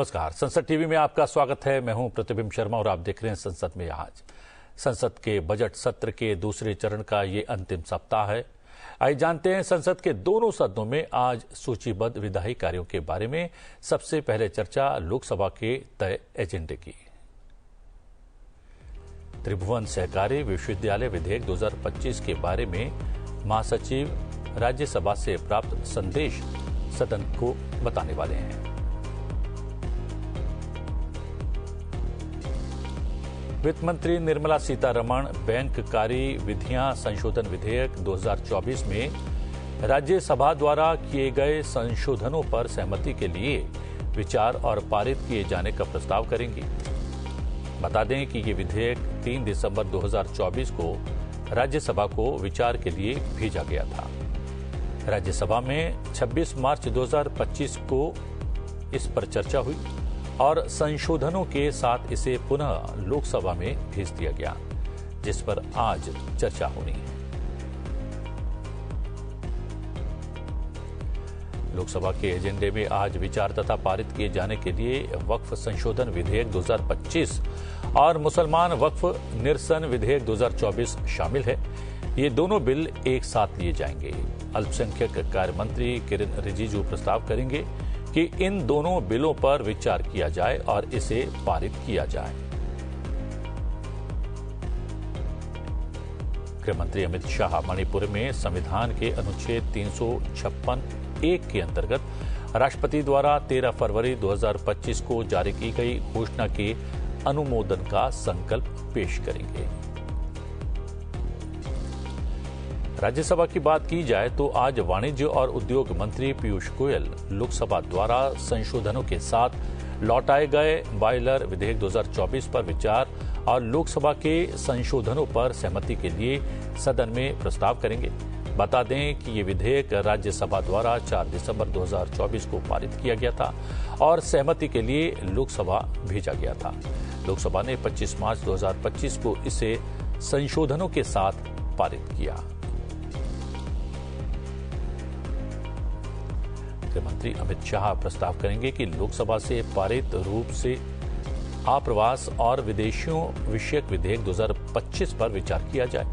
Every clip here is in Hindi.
नमस्कार, संसद टीवी में आपका स्वागत है। मैं हूं प्रतिबिंब शर्मा और आप देख रहे हैं संसद में आज। संसद के बजट सत्र के दूसरे चरण का ये अंतिम सप्ताह है। आइए जानते हैं संसद के दोनों सदनों में आज सूचीबद्ध विधायी कार्यों के बारे में। सबसे पहले चर्चा लोकसभा के तय एजेंडे की। त्रिभुवन सहकारी विश्वविद्यालय विधेयक 2025 के बारे में महासचिव राज्यसभा से प्राप्त संदेश सदन को बताने वाले हैं। वित्त मंत्री निर्मला सीतारमण बैंक कार्य विधियां संशोधन विधेयक 2024 में राज्यसभा द्वारा किए गए संशोधनों पर सहमति के लिए विचार और पारित किए जाने का प्रस्ताव करेंगी। बता दें कि ये विधेयक 3 दिसंबर 2024 को राज्यसभा को विचार के लिए भेजा गया था। राज्यसभा में 26 मार्च 2025 को इस पर चर्चा हुई और संशोधनों के साथ इसे पुनः लोकसभा में भेज दिया गया, जिस पर आज चर्चा होनी है। लोकसभा के एजेंडे में आज विचार तथा पारित किए जाने के लिए वक्फ संशोधन विधेयक 2025 और मुसलमान वक्फ निरसन विधेयक 2024 शामिल है। ये दोनों बिल एक साथ लिए जाएंगे। अल्पसंख्यक कार्य मंत्री किरेन रिजिजू प्रस्ताव करेंगे कि इन दोनों बिलों पर विचार किया जाए और इसे पारित किया जाए। गृहमंत्री अमित शाह मणिपुर में संविधान के अनुच्छेद 356(1) के अंतर्गत राष्ट्रपति द्वारा 13 फरवरी 2025 को जारी की गई घोषणा के अनुमोदन का संकल्प पेश करेंगे। राज्यसभा की बात की जाए तो आज वाणिज्य और उद्योग मंत्री पीयूष गोयल लोकसभा द्वारा संशोधनों के साथ लौटाए गए बॉयलर विधेयक 2024 पर विचार और लोकसभा के संशोधनों पर सहमति के लिए सदन में प्रस्ताव करेंगे। बता दें कि ये विधेयक राज्यसभा द्वारा 4 दिसंबर 2024 को पारित किया गया था और सहमति के लिए लोकसभा भेजा गया था। लोकसभा ने 25 मार्च 2025 को इसे संशोधनों के साथ पारित किया। गृहमंत्री अमित शाह प्रस्ताव करेंगे कि लोकसभा से पारित रूप से आप्रवास और विदेशियों विषयक विधेयक 2025 पर विचार किया जाए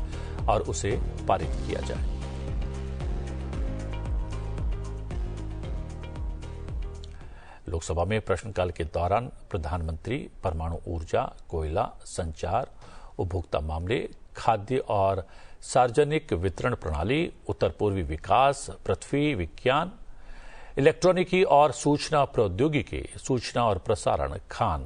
और उसे पारित किया जाए। लोकसभा में प्रश्नकाल के दौरान प्रधानमंत्री परमाणु ऊर्जा, कोयला, संचार, उपभोक्ता मामले, खाद्य और सार्वजनिक वितरण प्रणाली, उत्तर पूर्वी विकास, पृथ्वी विज्ञान, इलेक्ट्रॉनिकी और सूचना प्रौद्योगिकी, सूचना और प्रसारण, खान,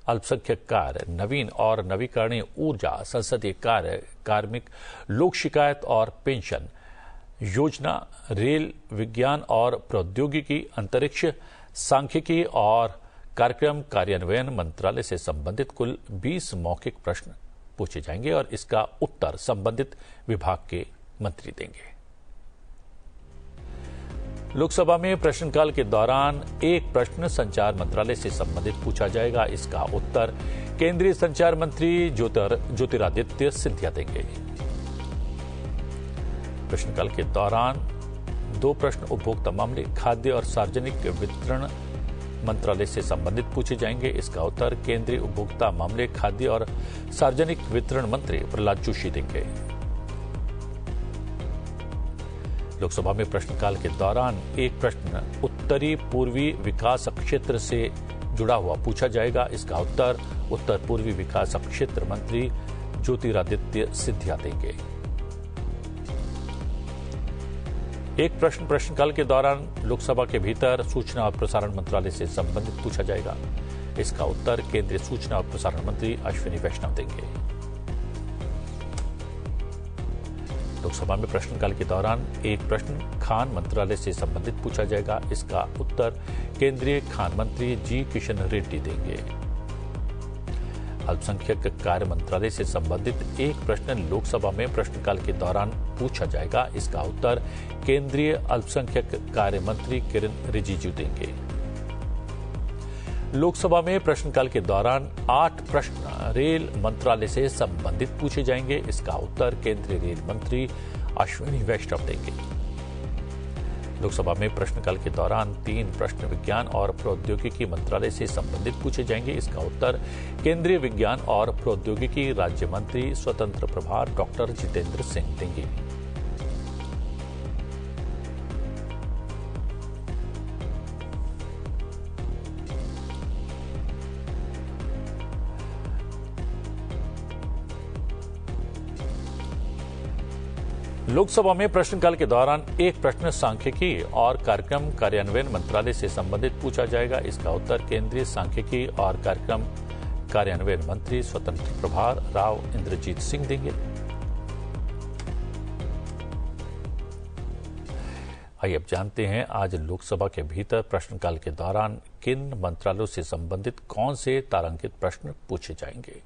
अल्पसंख्यक कार्य, नवीन और नवीकरणीय ऊर्जा, संसदीय कार्य, कार्मिक, लोक शिकायत और पेंशन, योजना, रेल, विज्ञान और प्रौद्योगिकी, अंतरिक्ष, सांख्यिकी और कार्यक्रम कार्यान्वयन मंत्रालय से संबंधित कुल 20 मौखिक प्रश्न पूछे जाएंगे और इसका उत्तर संबंधित विभाग के मंत्री देंगे। लोकसभा में प्रश्नकाल के दौरान एक प्रश्न संचार मंत्रालय से संबंधित पूछा जाएगा। इसका उत्तर केंद्रीय संचार मंत्री ज्योतिरादित्य सिंधिया देंगे। प्रश्नकाल के दौरान 2 प्रश्न उपभोक्ता मामले, खाद्य और सार्वजनिक वितरण मंत्रालय से संबंधित पूछे जाएंगे। इसका उत्तर केंद्रीय उपभोक्ता मामले, खाद्य और सार्वजनिक वितरण मंत्री प्रहलाद जोशी देंगे। लोकसभा में प्रश्नकाल के दौरान एक प्रश्न उत्तरी पूर्वी विकास क्षेत्र से जुड़ा हुआ पूछा जाएगा। इसका उत्तर उत्तर पूर्वी विकास क्षेत्र मंत्री ज्योतिरादित्य सिंधिया देंगे। एक प्रश्न प्रश्नकाल के दौरान लोकसभा के भीतर सूचना और प्रसारण मंत्रालय से संबंधित पूछा जाएगा। इसका उत्तर केंद्रीय सूचना और प्रसारण मंत्री अश्विनी वैष्णव देंगे। लोकसभा में प्रश्नकाल के दौरान एक प्रश्न खान मंत्रालय से संबंधित पूछा जाएगा। इसका उत्तर केंद्रीय खान मंत्री जी किशन रेड्डी देंगे। अल्पसंख्यक कार्य मंत्रालय से संबंधित एक प्रश्न लोकसभा में प्रश्नकाल के दौरान पूछा जाएगा। इसका उत्तर केंद्रीय अल्पसंख्यक कार्य मंत्री किरेन रिजिजू देंगे। लोकसभा में प्रश्नकाल के दौरान 8 प्रश्न रेल मंत्रालय से संबंधित पूछे जाएंगे। इसका उत्तर केंद्रीय रेल मंत्री अश्विनी वैष्णव देंगे। लोकसभा में प्रश्नकाल के दौरान 3 प्रश्न विज्ञान और प्रौद्योगिकी मंत्रालय से संबंधित पूछे जाएंगे। इसका उत्तर केंद्रीय विज्ञान और प्रौद्योगिकी राज्य मंत्री स्वतंत्र प्रभार डॉक्टर जितेंद्र सिंह देंगे। लोकसभा में प्रश्नकाल के दौरान एक प्रश्न सांख्यिकी और कार्यक्रम कार्यान्वयन मंत्रालय से संबंधित पूछा जाएगा। इसका उत्तर केंद्रीय सांख्यिकी और कार्यक्रम कार्यान्वयन मंत्री स्वतंत्र प्रभार राव इंद्रजीत सिंह देंगे। आइए अब जानते हैं आज लोकसभा के भीतर प्रश्नकाल के दौरान किन मंत्रालयों से संबंधित कौन से तारांकित प्रश्न पूछे जाएंगे।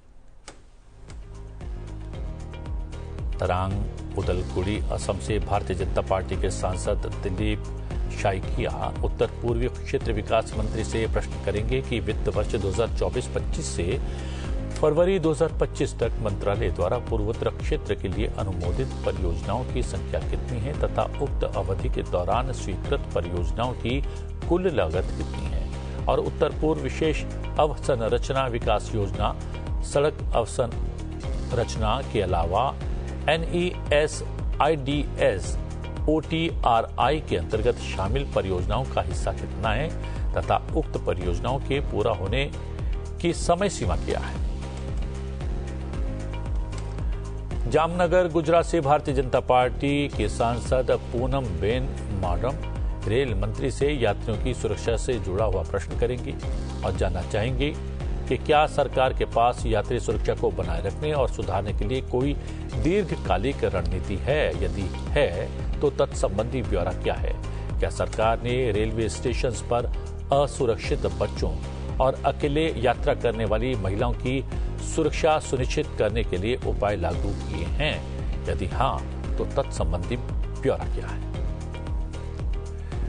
तरांग उदलगुड़ी असम से भारतीय जनता पार्टी के सांसद दिलीप शाइकिया उत्तर पूर्वी क्षेत्र विकास मंत्री से प्रश्न करेंगे कि वित्त वर्ष 2024-25 से फरवरी 2025 तक मंत्रालय द्वारा पूर्वोत्तर क्षेत्र के लिए अनुमोदित परियोजनाओं की संख्या कितनी है तथा उक्त अवधि के दौरान स्वीकृत परियोजनाओं की कुल लागत कितनी है। और उत्तर पूर्व विशेष अवसंरचना विकास योजना सड़क अवसंरचना के अलावा NESIDS OTRI के अंतर्गत शामिल परियोजनाओं का हिस्सा कितना है तथा उक्त परियोजनाओं के पूरा होने की समय सीमा क्या है। जामनगर गुजरात से भारतीय जनता पार्टी के सांसद पूनम बेन माडम रेल मंत्री से यात्रियों की सुरक्षा से जुड़ा हुआ प्रश्न करेंगी और जानना चाहेंगे कि क्या सरकार के पास यात्री सुरक्षा को बनाए रखने और सुधारने के लिए कोई दीर्घकालिक रणनीति है। यदि है तो तत्संबंधी ब्यौरा क्या है। क्या सरकार ने रेलवे स्टेशन पर असुरक्षित बच्चों और अकेले यात्रा करने वाली महिलाओं की सुरक्षा सुनिश्चित करने के लिए उपाय लागू किए हैं। यदि हाँ तो तत्संबंधी ब्यौरा क्या है।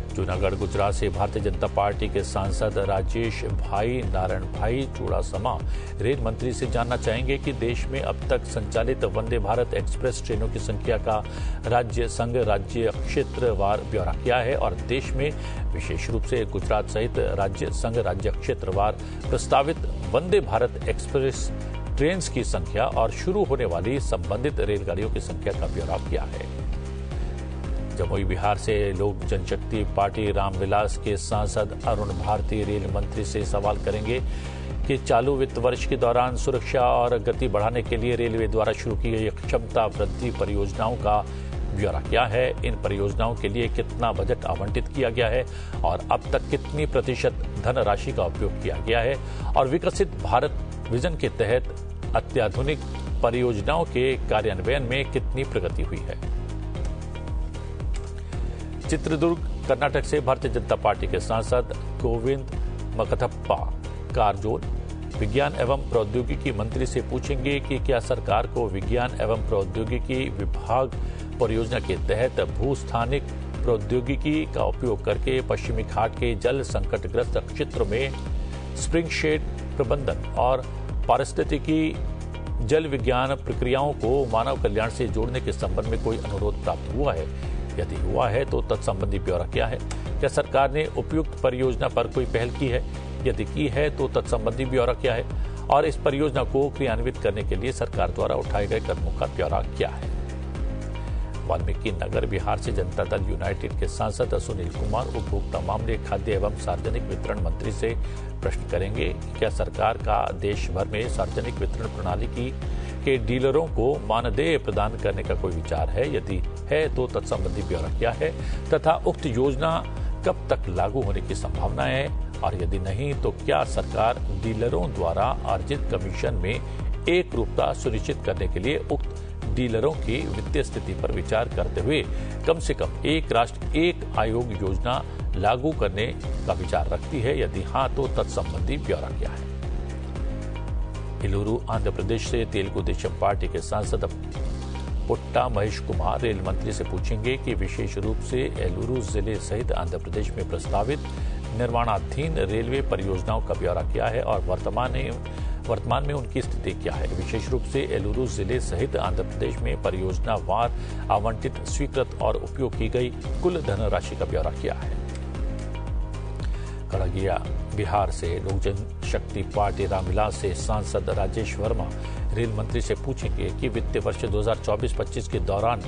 जूनागढ़ गुजरात से भारतीय जनता पार्टी के सांसद राजेश भाई नारायण भाई चूड़ासमा रेल मंत्री से जानना चाहेंगे कि देश में अब तक संचालित वंदे भारत एक्सप्रेस ट्रेनों की संख्या का राज्य संघ राज्य क्षेत्रवार ब्यौरा क्या है और देश में विशेष रूप से गुजरात सहित राज्य संघ राज्य क्षेत्रवार प्रस्तावित वंदे भारत एक्सप्रेस ट्रेन की संख्या और शुरू होने वाली संबंधित रेलगाड़ियों की संख्या का ब्यौरा क्या है। जमुई बिहार से लोक जनशक्ति पार्टी रामविलास के सांसद अरुण भारती रेल मंत्री से सवाल करेंगे कि चालू वित्त वर्ष के दौरान सुरक्षा और गति बढ़ाने के लिए रेलवे द्वारा शुरू की गई क्षमता वृद्धि परियोजनाओं का ब्यौरा क्या है। इन परियोजनाओं के लिए कितना बजट आवंटित किया गया है और अब तक कितनी प्रतिशत धनराशि का उपयोग किया गया है और विकसित भारत विजन के तहत अत्याधुनिक परियोजनाओं के कार्यान्वयन में कितनी प्रगति हुई है। चित्रदुर्ग कर्नाटक से भारतीय जनता पार्टी के सांसद गोविंद मकथप्पा कारजोल विज्ञान एवं प्रौद्योगिकी मंत्री से पूछेंगे कि क्या सरकार को विज्ञान एवं प्रौद्योगिकी विभाग परियोजना के तहत भूस्थानिक प्रौद्योगिकी का उपयोग करके पश्चिमी घाट के जल संकटग्रस्त क्षेत्रों में स्प्रिंग शेड प्रबंधन और पारिस्थितिकी जल विज्ञान प्रक्रियाओं को मानव कल्याण से जोड़ने के संबंध में कोई अनुरोध प्राप्त हुआ है। यदि हुआ है तो तत्संबंधी ब्यौरा क्या है। क्या सरकार ने उपयुक्त परियोजना पर कोई पहल की है। यदि की है तो तत्संबंधी ब्यौरा क्या है और इस परियोजना को क्रियान्वित करने के लिए सरकार द्वारा उठाए गए कदमों का ब्यौरा क्या है। वाल्मीकि नगर बिहार से जनता दल यूनाइटेड के सांसद सुनील कुमार उपभोक्ता मामले खाद्य एवं सार्वजनिक वितरण मंत्री से प्रश्न करेंगे कि क्या सरकार का देश भर में सार्वजनिक वितरण प्रणाली के डीलरों को मानदेय प्रदान करने का कोई विचार है। यदि है तो तत्संबंधी ब्यौरा क्या है तथा उक्त योजना कब तक लागू होने की संभावना है और यदि नहीं तो क्या सरकार डीलरों द्वारा अर्जित कमीशन में एक रूपता सुनिश्चित करने के लिए उक्त डीलरों की वित्तीय स्थिति पर विचार करते हुए कम से कम एक राष्ट्र एक आयोग योजना लागू करने का विचार रखती है। यदि हाँ तो तत्संबंधी ब्यौरा क्या है। एलुरु आंध्र प्रदेश से तेलुगु देशम पार्टी के सांसद पुट्टा महेश कुमार रेल मंत्री से पूछेंगे कि विशेष रूप से एलुरु जिले सहित आंध्र प्रदेश में प्रस्तावित निर्माणाधीन रेलवे परियोजनाओं का ब्यौरा क्या है और वर्तमान वर्तमान में उनकी स्थिति क्या है। विशेष रूप से एलुरु जिले सहित आंध्र प्रदेश में परियोजना वार आवंटित, स्वीकृत और उपयोग की गई कुल धनराशि का ब्यौरा किया है। खगड़िया बिहार से लोक जनशक्ति पार्टी रामविलास से सांसद राजेश वर्मा रेल मंत्री से पूछेंगे कि वित्तीय वर्ष 2024-25 के दौरान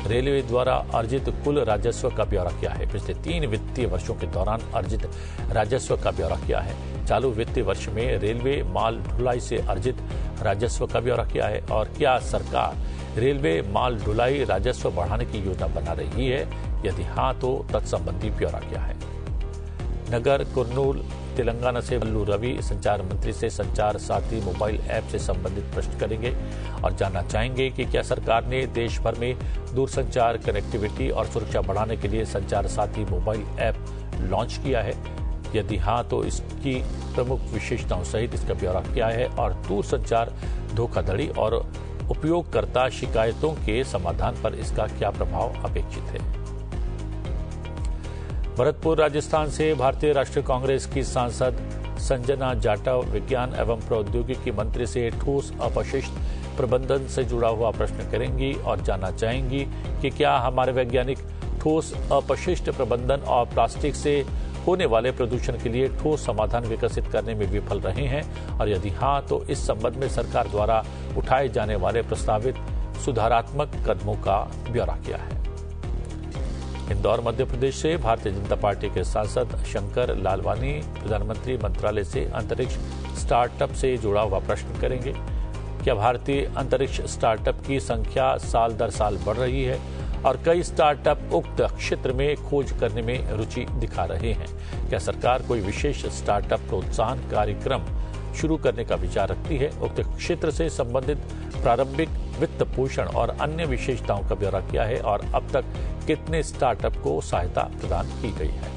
रेलवे द्वारा अर्जित कुल राजस्व का ब्यौरा क्या है। पिछले 3 वित्तीय वर्षों के दौरान अर्जित राजस्व का ब्यौरा क्या है। चालू वित्तीय वर्ष में रेलवे माल ढुलाई से अर्जित राजस्व का ब्यौरा क्या है और क्या सरकार रेलवे माल ढुलाई राजस्व बढ़ाने की योजना बना रही है। यदि हाँ तो तत्संबंधी ब्यौरा क्या है। नगर कुर्नूल तेलंगाना से बल्लू रवि संचार मंत्री से संचार साथी मोबाइल ऐप से संबंधित प्रश्न करेंगे और जानना चाहेंगे कि क्या सरकार ने देश भर में दूरसंचार कनेक्टिविटी और सुरक्षा बढ़ाने के लिए संचार साथी मोबाइल ऐप लॉन्च किया है। यदि हाँ तो इसकी प्रमुख विशेषताओं सहित इसका ब्यौरा क्या है और दूरसंचार धोखाधड़ी और उपयोगकर्ता शिकायतों के समाधान पर इसका क्या प्रभाव अपेक्षित है। भरतपुर राजस्थान से भारतीय राष्ट्रीय कांग्रेस की सांसद संजना जाटव विज्ञान एवं प्रौद्योगिकी मंत्री से ठोस अपशिष्ट प्रबंधन से जुड़ा हुआ प्रश्न करेंगी और जानना चाहेंगी कि क्या हमारे वैज्ञानिक ठोस अपशिष्ट प्रबंधन और प्लास्टिक से होने वाले प्रदूषण के लिए ठोस समाधान विकसित करने में विफल रहे हैं और यदि हाँ तो इस संबंध में सरकार द्वारा उठाए जाने वाले प्रस्तावित सुधारात्मक कदमों का ब्यौरा किया है। इंदौर मध्य प्रदेश से भारतीय जनता पार्टी के सांसद शंकर लालवानी प्रधानमंत्री मंत्रालय से अंतरिक्ष स्टार्टअप से जुड़ा हुआ प्रश्न करेंगे। क्या भारतीय अंतरिक्ष स्टार्टअप की संख्या साल दर साल बढ़ रही है और कई स्टार्टअप उक्त क्षेत्र में खोज करने में रुचि दिखा रहे हैं। क्या सरकार कोई विशेष स्टार्टअप प्रोत्साहन कार्यक्रम शुरू करने का विचार रखती है। उक्त क्षेत्र से संबंधित प्रारंभिक वित्त पोषण और अन्य विशेषताओं का ब्यौरा किया है और अब तक कितने स्टार्टअप को सहायता प्रदान की गई है।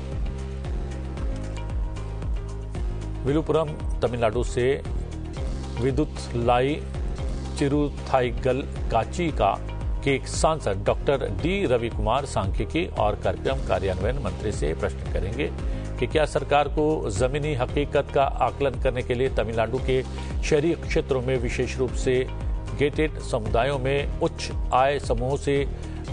विलुपुरम तमिलनाडु से विदुतलाई चिरुथाईगल काची के सांसद डॉक्टर डी रवि कुमार सांख्यिकी और कार्यक्रम कार्यान्वयन मंत्री से प्रश्न करेंगे कि क्या सरकार को जमीनी हकीकत का आकलन करने के लिए तमिलनाडु के शहरी क्षेत्रों में विशेष रूप से गेटेड समुदायों में उच्च आय समूहों से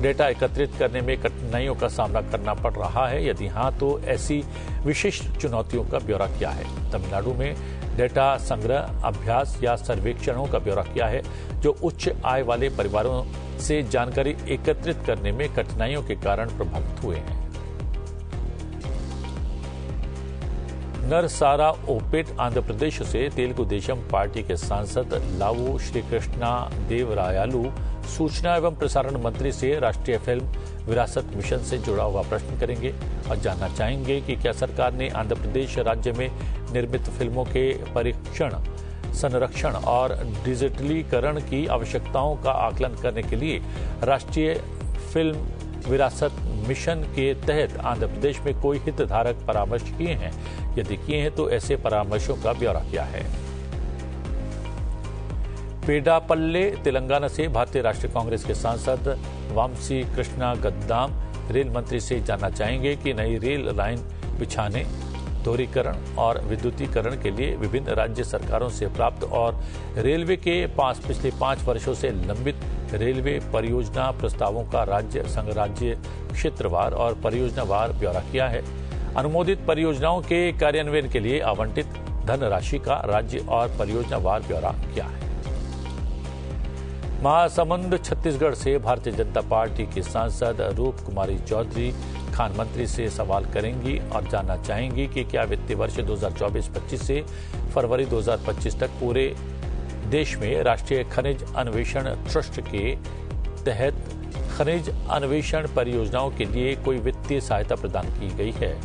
डेटा एकत्रित करने में कठिनाइयों का सामना करना पड़ रहा है। यदि हाँ तो ऐसी विशिष्ट चुनौतियों का ब्यौरा क्या है। तमिलनाडु में डेटा संग्रह, अभ्यास या सर्वेक्षणों का ब्यौरा क्या है जो उच्च आय वाले परिवारों से जानकारी एकत्रित करने में कठिनाइयों के कारण प्रभावित हुए हैं। नरसारा ओपेट आंध्र प्रदेश से तेलुगु देशम पार्टी के सांसद लावू श्रीकृष्णा देवरायालू सूचना एवं प्रसारण मंत्री से राष्ट्रीय फिल्म विरासत मिशन से जुड़ा हुआ प्रश्न करेंगे और जानना चाहेंगे कि क्या सरकार ने आंध्र प्रदेश राज्य में निर्मित फिल्मों के परीक्षण, संरक्षण और डिजिटलीकरण की आवश्यकताओं का आकलन करने के लिए राष्ट्रीय फिल्म विरासत मिशन के तहत आंध्र प्रदेश में कोई हितधारक परामर्श किए हैं। यदि किए हैं तो ऐसे परामर्शों का ब्यौरा क्या है। पेडापल्ले तेलंगाना से भारतीय राष्ट्रीय कांग्रेस के सांसद वामसी कृष्णा गद्दाम रेल मंत्री से जानना चाहेंगे कि नई रेल लाइन बिछाने, दोहरीकरण और विद्युतीकरण के लिए विभिन्न राज्य सरकारों से प्राप्त और रेलवे के पिछले 5 वर्षों से लंबित रेलवे परियोजना प्रस्तावों का राज्य, संघ राज्य, क्षेत्रवार और परियोजनावार ब्यौरा किया है। अनुमोदित परियोजनाओं के कार्यान्वयन के लिए आवंटित धनराशि का राज्य और परियोजनावार ब्यौरा किया है। महासमुंद छत्तीसगढ़ से भारतीय जनता पार्टी की सांसद रूप कुमारी चौधरी खान मंत्री से सवाल करेंगी और जानना चाहेंगी कि क्या वित्तीय वर्ष 2024-25 से फरवरी 2025 तक पूरे देश में राष्ट्रीय खनिज अन्वेषण ट्रस्ट के तहत खनिज अन्वेषण परियोजनाओं के लिए कोई वित्तीय सहायता प्रदान की गई है।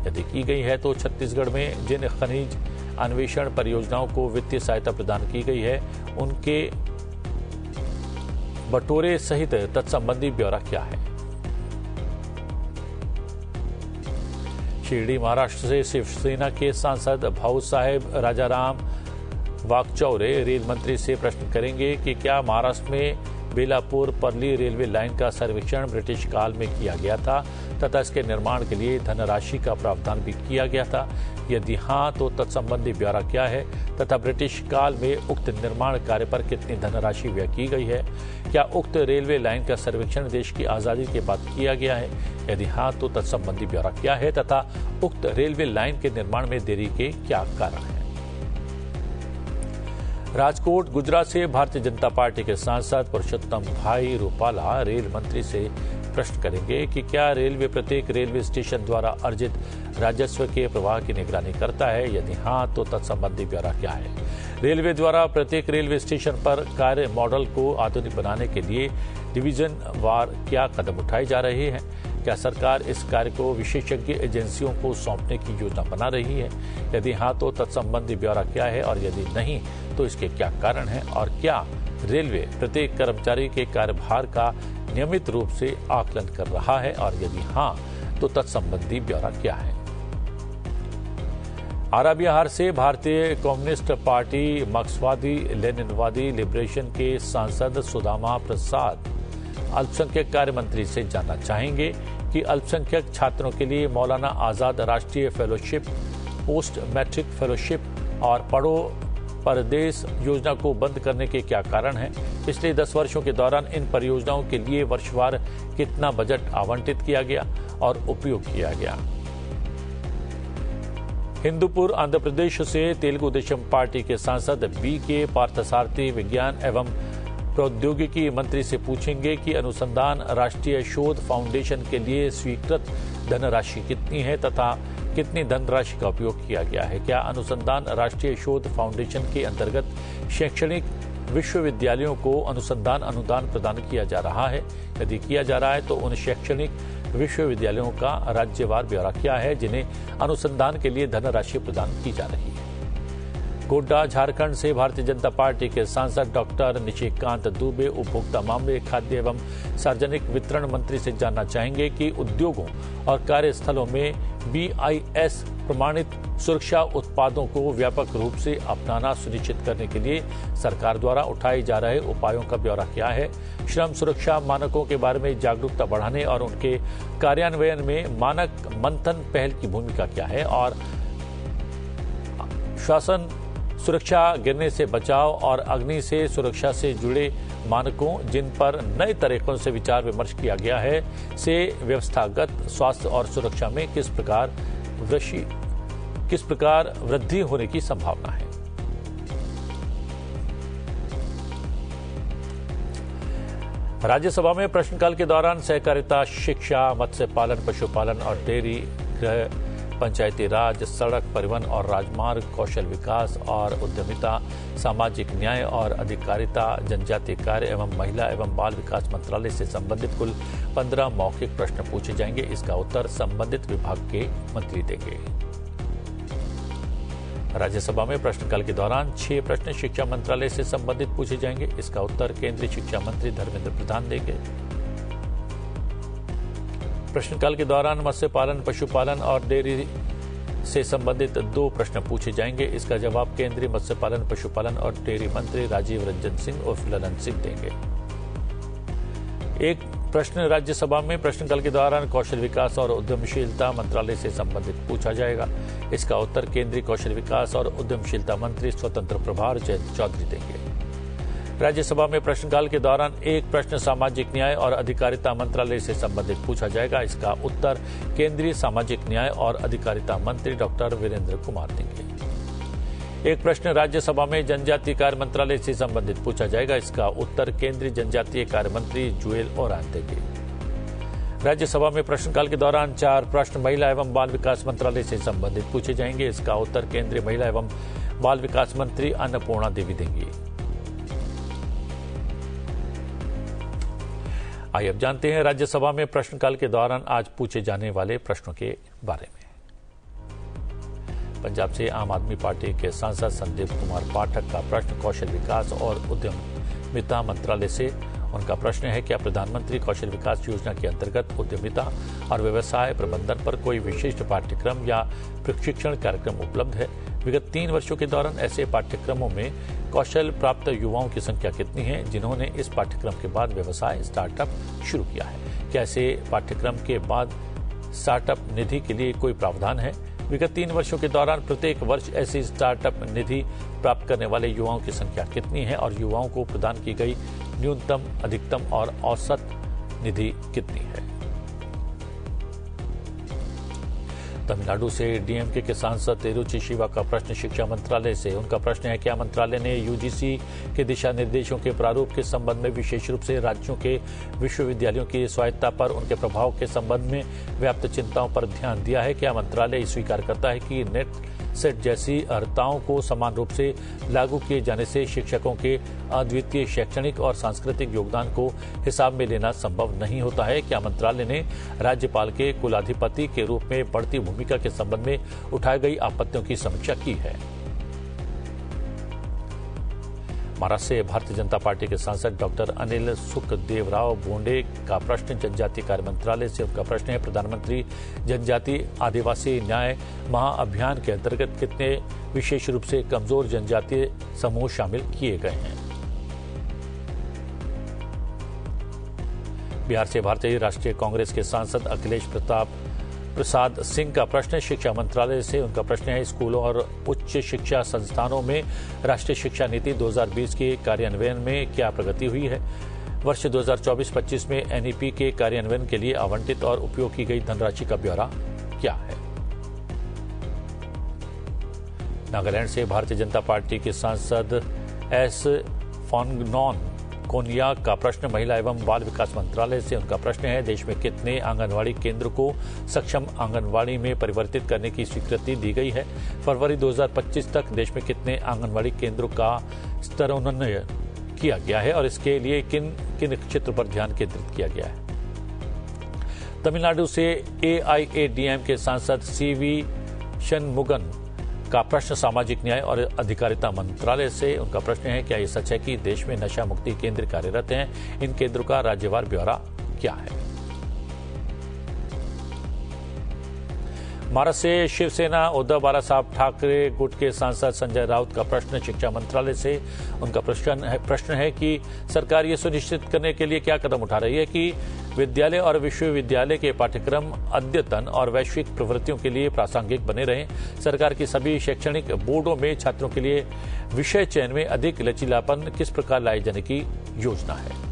यदि की गई है तो छत्तीसगढ़ में जिन खनिज अन्वेषण परियोजनाओं को वित्तीय सहायता प्रदान की गई है उनके बटोरे सहित तत्संबंधी ब्यौरा क्या है। शिरडी महाराष्ट्र से शिवसेना के सांसद भाऊ साहेब राजाराम वाकचौरे रेल मंत्री से प्रश्न करेंगे कि क्या महाराष्ट्र में बेलापुर परली रेलवे लाइन का सर्वेक्षण ब्रिटिश काल में किया गया था तथा इसके निर्माण के लिए धनराशि का प्रावधान भी किया गया था? यदि हाँ, तो तत्संबंधी ब्यौरा क्या है तथा ब्रिटिश काल में उक्त निर्माण कार्य पर कितनी धनराशि व्यय की गई है? क्या उक्त रेलवे लाइन का सर्वेक्षण देश की आजादी के बाद किया गया है? यदि हाँ, तो तत्संबंधी ब्यौरा क्या है तथा उक्त रेलवे लाइन के निर्माण में देरी के क्या कारण हैं? राजकोट गुजरात से भारतीय जनता पार्टी के सांसद पुरुषोत्तम भाई रूपाला रेल मंत्री से प्रश्न करेंगे कि क्या रेलवे प्रत्येक रेलवे स्टेशन द्वारा अर्जित राजस्व के प्रवाह की निगरानी करता है? यदि हाँ, तो तत्संबंधी ब्यौरा क्या है? रेलवे द्वारा प्रत्येक रेलवे स्टेशन पर कार्य मॉडल को आधुनिक बनाने के लिए डिवीजन वार क्या कदम उठाए जा रहे हैं? क्या सरकार इस कार्य को विशेषज्ञ एजेंसियों को सौंपने की योजना बना रही है? यदि हाँ, तो तत्संबंधी ब्यौरा क्या है और यदि नहीं, तो इसके क्या कारण हैं? और क्या रेलवे प्रत्येक कर्मचारी के कार्यभार का नियमित रूप से आकलन कर रहा है? और यदि हाँ, तो तत्संबंधी ब्यौरा क्या है? आरा बिहार से भारतीय कम्युनिस्ट पार्टी मार्क्सवादी लेनिनवादी लिबरेशन के सांसद सुदामा प्रसाद अल्पसंख्यक कार्य मंत्री से जानना चाहेंगे कि अल्पसंख्यक छात्रों के लिए मौलाना आजाद राष्ट्रीय फेलोशिप, पोस्ट मैट्रिक फेलोशिप और पढ़ो परदेश योजना को बंद करने के क्या कारण हैं? पिछले 10 वर्षों के दौरान इन परियोजनाओं के लिए वर्षवार कितना बजट आवंटित किया गया और उपयोग किया गया? हिंदूपुर आंध्र प्रदेश से तेलुगु देशम पार्टी के सांसद बी.के. पार्थसारथी विज्ञान एवं प्रौद्योगिकी मंत्री से पूछेंगे कि अनुसंधान राष्ट्रीय शोध फाउंडेशन के लिए स्वीकृत धनराशि कितनी है तथा कितनी धनराशि का उपयोग किया गया है? क्या अनुसंधान राष्ट्रीय शोध फाउंडेशन के अंतर्गत शैक्षणिक विश्वविद्यालयों को अनुसंधान अनुदान प्रदान किया जा रहा है? यदि किया जा रहा है, तो उन शैक्षणिक विश्वविद्यालयों का राज्यवार ब्यौरा क्या है जिन्हें अनुसंधान के लिए धनराशि प्रदान की जा रही है? गोड्डा झारखंड से भारतीय जनता पार्टी के सांसद डॉक्टर निशिकांत दुबे उपभोक्ता मामले, खाद्य एवं सार्वजनिक वितरण मंत्री से जानना चाहेंगे कि उद्योगों और कार्यस्थलों में BIS प्रमाणित सुरक्षा उत्पादों को व्यापक रूप से अपनाना सुनिश्चित करने के लिए सरकार द्वारा उठाए जा रहे उपायों का ब्यौरा क्या है? श्रम सुरक्षा मानकों के बारे में जागरूकता बढ़ाने और उनके कार्यान्वयन में मानक मंथन पहल की भूमिका क्या है? और शासन सुरक्षा, गिरने से बचाव और अग्नि से सुरक्षा से जुड़े मानकों जिन पर नए तरीकों से विचार विमर्श किया गया है से व्यवस्थागत स्वास्थ्य और सुरक्षा में किस प्रकार वृद्धि होने की संभावना है? राज्यसभा में प्रश्नकाल के दौरान सहकारिता, शिक्षा, मत्स्य पालन, पशुपालन और डेयरी, गृह, पंचायती राज, सड़क परिवहन और राजमार्ग, कौशल विकास और उद्यमिता, सामाजिक न्याय और अधिकारिता, जनजातीय कार्य एवं महिला एवं बाल विकास मंत्रालय से संबंधित कुल 15 मौखिक प्रश्न पूछे जाएंगे। इसका उत्तर संबंधित विभाग के मंत्री देंगे। राज्यसभा में प्रश्नकाल के दौरान 6 प्रश्न शिक्षा मंत्रालय से संबंधित पूछे जाएंगे। इसका उत्तर केंद्रीय शिक्षा मंत्री धर्मेंद्र प्रधान देंगे। प्रश्नकाल के दौरान मत्स्य पालन, पशुपालन और डेयरी से संबंधित 2 प्रश्न पूछे जाएंगे। इसका जवाब केंद्रीय मत्स्य पालन, पशुपालन और डेयरी मंत्री राजीव रंजन सिंह उर्फ ललन सिंह देंगे। एक प्रश्न राज्यसभा में प्रश्नकाल के दौरान कौशल विकास और उद्यमशीलता मंत्रालय से संबंधित पूछा जाएगा। इसका उत्तर केंद्रीय कौशल विकास और उद्यमशीलता मंत्री स्वतंत्र प्रभार जयंत चौधरी देंगे। राज्यसभा में प्रश्नकाल के दौरान एक प्रश्न सामाजिक न्याय और अधिकारिता मंत्रालय से संबंधित पूछा जाएगा। इसका उत्तर केंद्रीय सामाजिक न्याय और अधिकारिता मंत्री डॉक्टर वीरेंद्र कुमार देंगे। एक प्रश्न राज्यसभा में जनजातीय कार्य मंत्रालय से संबंधित पूछा जाएगा। इसका उत्तर केंद्रीय जनजातीय कार्य मंत्री जुएल ओरान देंगे। राज्यसभा में प्रश्नकाल के दौरान 4 प्रश्न महिला एवं बाल विकास मंत्रालय से संबंधित पूछे जाएंगे। इसका उत्तर केंद्रीय महिला एवं बाल विकास मंत्री अन्नपूर्णा देवी देंगी। आइए अब जानते हैं राज्यसभा में प्रश्नकाल के दौरान आज पूछे जाने वाले प्रश्नों के बारे में। पंजाब से आम आदमी पार्टी के सांसद संदीप कुमार पाठक का प्रश्न कौशल विकास और उद्यमिता मंत्रालय से। उनका प्रश्न है, क्या प्रधानमंत्री कौशल विकास योजना के अंतर्गत उद्यमिता और व्यवसाय प्रबंधन पर कोई विशिष्ट पाठ्यक्रम या प्रशिक्षण कार्यक्रम उपलब्ध है? विगत 3 वर्षों के दौरान ऐसे पाठ्यक्रमों में कौशल प्राप्त युवाओं की संख्या कितनी है जिन्होंने इस पाठ्यक्रम के बाद व्यवसाय स्टार्टअप शुरू किया है? क्या ऐसे पाठ्यक्रम के बाद स्टार्टअप निधि के लिए कोई प्रावधान है? विगत 3 वर्षों के दौरान प्रत्येक वर्ष ऐसी स्टार्टअप निधि प्राप्त करने वाले युवाओं की संख्या कितनी है और युवाओं को प्रदान की गई न्यूनतम, अधिकतम और औसत निधि कितनी है? तमिलनाडु से डीएमके के सांसद तिरुचि शिवा का प्रश्न शिक्षा मंत्रालय से। उनका प्रश्न है, क्या मंत्रालय ने यूजीसी के दिशा निर्देशों के प्रारूप के संबंध में विशेष रूप से राज्यों के विश्वविद्यालयों की स्वायत्ता पर उनके प्रभाव के संबंध में व्याप्त चिंताओं पर ध्यान दिया है? क्या मंत्रालय स्वीकार करता है कि नेट सेट जैसी अर्हताओं को समान रूप से लागू किए जाने से शिक्षकों के अद्वितीय शैक्षणिक और सांस्कृतिक योगदान को हिसाब में लेना संभव नहीं होता है? क्या मंत्रालय ने राज्यपाल के कुलाधिपति के रूप में बढ़ती भूमिका के संबंध में उठाई गई आपत्तियों की समीक्षा की है? महाराष्ट्र से भारतीय जनता पार्टी के सांसद डॉक्टर अनिल सुखदेवराव बोंडे का प्रश्न जनजातीय कार्य मंत्रालय से। उनका प्रश्न है, प्रधानमंत्री जनजातीय आदिवासी न्याय महाअभियान के अंतर्गत कितने विशेष रूप से कमजोर जनजातीय समूह शामिल किए गए हैं? बिहार से भारतीय राष्ट्रीय कांग्रेस के सांसद अखिलेश प्रसाद सिंह का प्रश्न शिक्षा मंत्रालय से। उनका प्रश्न है, स्कूलों और उच्च शिक्षा संस्थानों में राष्ट्रीय शिक्षा नीति 2020 के कार्यान्वयन में क्या प्रगति हुई है? वर्ष 2024-25 में एनईपी के कार्यान्वयन के लिए आवंटित और उपयोग की गई धनराशि का ब्यौरा क्या है? नागालैंड से भारतीय जनता पार्टी के सांसद एस फोंगनॉन कोनिया का प्रश्न महिला एवं बाल विकास मंत्रालय से। उनका प्रश्न है, देश में कितने आंगनवाड़ी केंद्र को सक्षम आंगनवाड़ी में परिवर्तित करने की स्वीकृति दी गई है? फरवरी 2025 तक देश में कितने आंगनवाड़ी केंद्रों का स्तरोन्नयन किया गया है और इसके लिए किन किन क्षेत्र पर ध्यान केंद्रित किया गया है? तमिलनाडु से एआईएडीएम के सांसद सीवी शनमुगन का प्रश्न सामाजिक न्याय और अधिकारिता मंत्रालय से। उनका प्रश्न है, क्या ये सच है कि देश में नशा मुक्ति केंद्र कार्यरत हैं? इन केंद्रों का राज्यवार ब्यौरा क्या है? महाराष्ट्र से शिवसेना उद्धव बालासाहब ठाकरे गुट के सांसद संजय राउत का प्रश्न शिक्षा मंत्रालय से। उनका प्रश्न है कि सरकार ये सुनिश्चित करने के लिए क्या कदम उठा रही है कि विद्यालय और विश्वविद्यालय के पाठ्यक्रम अद्यतन और वैश्विक प्रवृत्तियों के लिए प्रासंगिक बने रहें? सरकार की सभी शैक्षणिक बोर्डों में छात्रों के लिए विषय चयन में अधिक लचीलापन किस प्रकार लाए जाने की योजना है?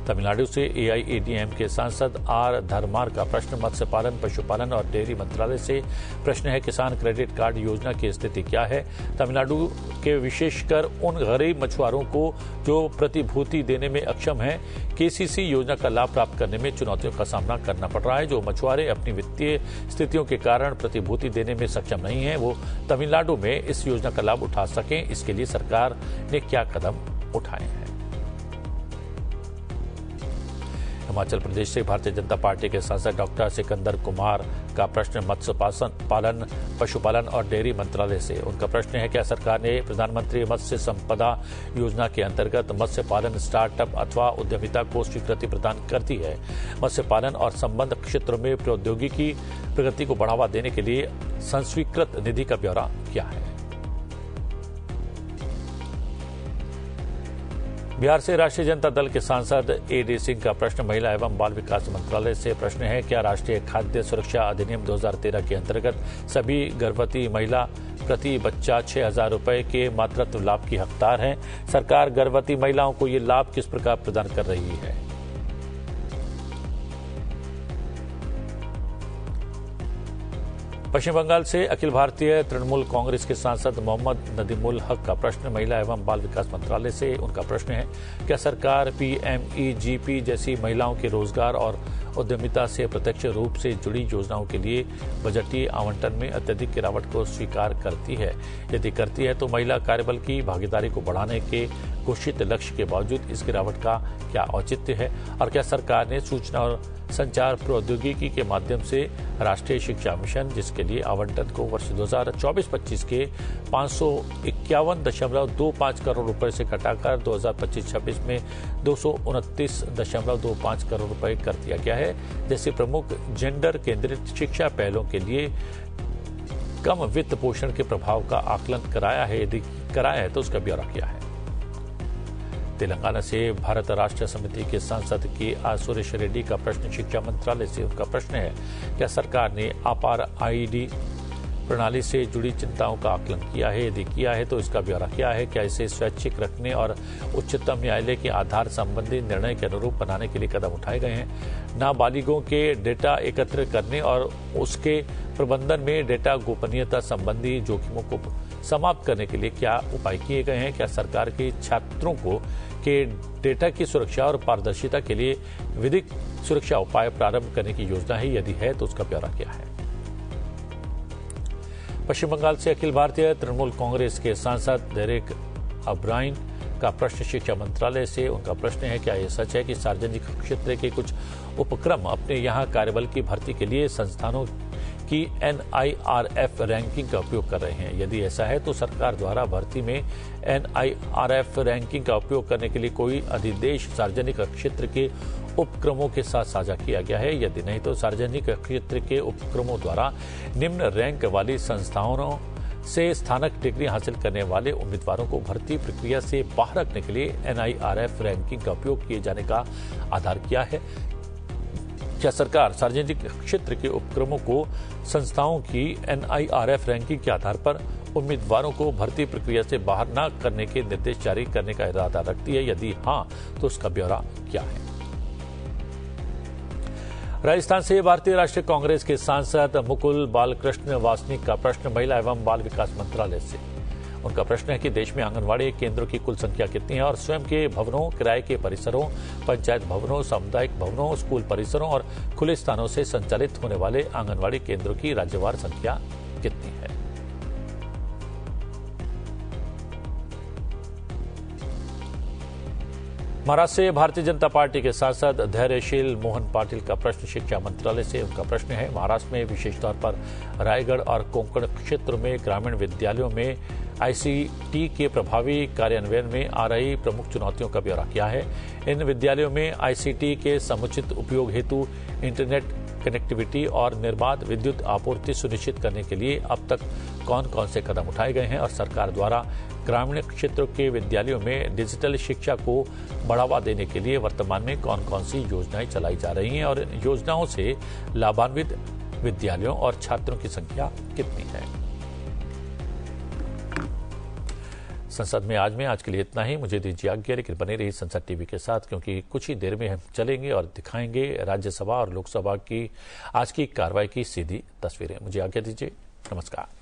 तमिलनाडु से एआईएडीएम के सांसद आर धर्मार का प्रश्न मत्स्य पालन, पशुपालन और डेयरी मंत्रालय से। प्रश्न है, किसान क्रेडिट कार्ड योजना की स्थिति क्या है? तमिलनाडु के विशेषकर उन गरीब मछुआरों को जो प्रतिभूति देने में अक्षम हैं, केसीसी योजना का लाभ प्राप्त करने में चुनौतियों का सामना करना पड़ रहा है। जो मछुआरे अपनी वित्तीय स्थितियों के कारण प्रतिभूति देने में सक्षम नहीं है, वो तमिलनाडु में इस योजना का लाभ उठा सकें, इसके लिए सरकार ने क्या कदम उठाए हैं? हिमाचल प्रदेश से भारतीय जनता पार्टी के सांसद डॉक्टर सिकंदर कुमार का प्रश्न मत्स्य पालन, पशुपालन और डेयरी मंत्रालय से। उनका प्रश्न है, क्या सरकार ने प्रधानमंत्री मत्स्य संपदा योजना के अंतर्गत मत्स्य पालन स्टार्टअप अथवा उद्यमिता को स्वीकृति प्रदान करती है? मत्स्य पालन और संबद्ध क्षेत्रों में प्रौद्योगिकी प्रगति को बढ़ावा देने के लिए संस्वीकृत निधि का ब्यौरा क्या है? बिहार से राष्ट्रीय जनता दल के सांसद एडी सिंह का प्रश्न महिला एवं बाल विकास मंत्रालय से। प्रश्न है, क्या राष्ट्रीय खाद्य सुरक्षा अधिनियम 2013 के अंतर्गत सभी गर्भवती महिला प्रति बच्चा 6,000 रुपए के मातृत्व लाभ की हकदार हैं? सरकार गर्भवती महिलाओं को ये लाभ किस प्रकार प्रदान कर रही है? पश्चिम बंगाल से अखिल भारतीय तृणमूल कांग्रेस के सांसद मोहम्मद नदीमुल हक का प्रश्न महिला एवं बाल विकास मंत्रालय से। उनका प्रश्न है, क्या सरकार पीएमईजीपी जैसी महिलाओं के रोजगार और उद्यमिता से प्रत्यक्ष रूप से जुड़ी योजनाओं के लिए बजटीय आवंटन में अत्यधिक गिरावट को स्वीकार करती है? यदि करती है तो महिला कार्यबल की भागीदारी को बढ़ाने के घोषित लक्ष्य के बावजूद इस गिरावट का क्या औचित्य है? और क्या सरकार ने सूचना और संचार प्रौद्योगिकी के माध्यम से राष्ट्रीय शिक्षा मिशन, जिसके लिए आवंटन को वर्ष 2024-25 के 551.25 करोड़ रुपए से घटाकर 2025-26 में 229.25 करोड़ रुपए कर दिया गया है, जैसे प्रमुख जेंडर केंद्रित शिक्षा पहलों के लिए कम वित्त पोषण के प्रभाव का आकलन कराया है, यदि कराया है तो उसका ब्यौरा किया है। तेलंगाना से भारत राष्ट्र समिति के सांसद के सुरेश रेड्डी का प्रश्न शिक्षा मंत्रालय से। उनका प्रश्न है, क्या सरकार ने अपार आईडी प्रणाली से जुड़ी चिंताओं का आकलन किया है? यदि किया है तो इसका ब्यौरा क्या है? क्या इसे स्वैच्छिक रखने और उच्चतम न्यायालय के आधार संबंधी निर्णय के अनुरूप बनाने के लिए कदम उठाए गए हैं? नाबालिगों के डेटा एकत्र करने और उसके प्रबंधन में डेटा गोपनीयता संबंधी जोखिमों को समाप्त करने के लिए क्या उपाय किए गए हैं? क्या सरकार के छात्रों के डेटा की सुरक्षा और पारदर्शिता के लिए विधिक सुरक्षा उपाय प्रारंभ करने की योजना है? यदि है तो उसका ब्यौरा क्या है? पश्चिम बंगाल से अखिल भारतीय तृणमूल कांग्रेस के सांसद डेरेक ओब्रायन का प्रश्न शिक्षा मंत्रालय से। उनका प्रश्न है, क्या यह सच है कि सार्वजनिक क्षेत्र के कुछ उपक्रम अपने यहां कार्यबल की भर्ती के लिए संस्थानों की NIRF रैंकिंग का उपयोग कर रहे हैं? यदि ऐसा है तो सरकार द्वारा भर्ती में NIRF रैंकिंग का उपयोग करने के लिए कोई अधिदेश सार्वजनिक क्षेत्र के उपक्रमों के साथ साझा किया गया है? यदि नहीं तो सार्वजनिक क्षेत्र के उपक्रमों द्वारा निम्न रैंक वाली संस्थाओं से स्थानक डिग्री हासिल करने वाले उम्मीदवारों को भर्ती प्रक्रिया से बाहर रखने के लिए NIRF रैंकिंग का उपयोग किए जाने का आधार क्या है? क्या सरकार सार्वजनिक क्षेत्र के उपक्रमों को संस्थाओं की NIRF रैंकिंग के आधार पर उम्मीदवारों को भर्ती प्रक्रिया से बाहर न करने के निर्देश जारी करने का इरादा रखती है? यदि हाँ तो उसका ब्यौरा क्या है? राजस्थान से भारतीय राष्ट्रीय कांग्रेस के सांसद मुकुल बालकृष्ण वासनिक का प्रश्न महिला एवं बाल विकास मंत्रालय से। उनका प्रश्न है कि देश में आंगनवाड़ी केंद्रों की कुल संख्या कितनी है और स्वयं के भवनों, किराए के परिसरों, पंचायत भवनों, सामुदायिक भवनों, स्कूल परिसरों और खुले स्थानों से संचालित होने वाले आंगनवाड़ी केंद्रों की राज्यवार संख्या कितनी है? महाराष्ट्र से भारतीय जनता पार्टी के सांसद धैर्यशील मोहन पाटिल का प्रश्न शिक्षा मंत्रालय से। उनका प्रश्न है, महाराष्ट्र में विशेष तौर पर रायगढ़ और कोंकण क्षेत्र में ग्रामीण विद्यालयों में ICT के प्रभावी कार्यान्वयन में आ रही प्रमुख चुनौतियों का ब्यौरा क्या है? इन विद्यालयों में ICT के समुचित उपयोग हेतु इंटरनेट कनेक्टिविटी और निर्बाध विद्युत आपूर्ति सुनिश्चित करने के लिए अब तक कौन कौन से कदम उठाए गए हैं और सरकार द्वारा ग्रामीण क्षेत्रों के विद्यालयों में डिजिटल शिक्षा को बढ़ावा देने के लिए वर्तमान में कौन कौन सी योजनाएं चलाई जा रही हैं और इन योजनाओं से लाभान्वित विद्यालयों और छात्रों की संख्या कितनी है? संसद में आज के लिए इतना ही। मुझे दीजिए आज्ञा, लेकिन बने रही संसद टीवी के साथ, क्योंकि कुछ ही देर में हम चलेंगे और दिखाएंगे राज्यसभा और लोकसभा की आज की कार्रवाई की सीधी तस्वीरें। मुझे आज्ञा दीजिए। नमस्कार।